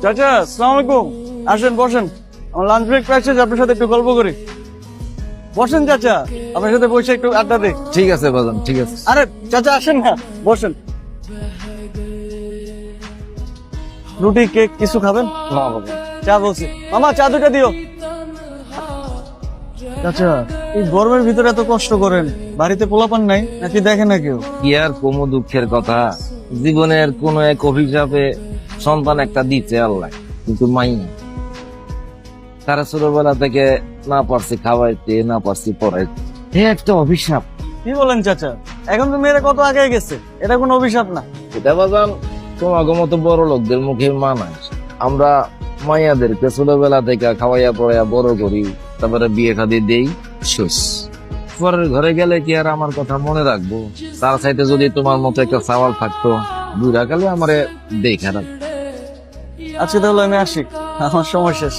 চাচা আসসালামু আলাইকুম। আসেন বসেন, আমার লাঞ্চ ব্রেক পাইছে, আপনার সাথে একটু গল্প করি। বসেন চাচা, আপনার সাথে বসে একটু আড্ডা দিই। ঠিক আছে বাজান, ঠিক আছে। আরে চাচা আসেন না, বসেন। রুটি কেক কিছু খাবেন? না বাবা, চা বলছি। মামা চা দুটা দিও। চাচা এই গরমের ভিতরে এত কষ্ট করেন, বাড়িতে পোলাপান নাই নাকি দেখেন না কেউ? কি আর কোনো দুঃখের কথা, জীবনের কোন এক অভিশাপে সন্তান একটা দিচ্ছে আল্লাহ, কিন্তু মাই না। তারা ছোটবেলা থেকে না পারছি খাওয়াইতে, না পারছি পড়াইতে, এ একটা অভিশাপ। কি বলেন চাচা, এখন তো মেয়েরা কত আগে গেছে, এটা কোনো অভিশাপ না। এটা বাজান তোমাকে মতো বড় লোকদের মুখে মানায়। আমরা মাইয়াদেরকে ছোটবেলা থেকে খাওয়াইয়া পড়াইয়া বড় করি, তারপরে বিয়ে শাদী দেই, শেষ। পরের ঘরে গেলে কি আর আমার কথা মনে রাখবো? তার সাইডে যদি তোমার মতো একটা সাওয়াল থাকতো, বুড়া কালে আমারে দেখা রাখতো। আজকে তাহলে আমি আসি, আমার সময় শেষ।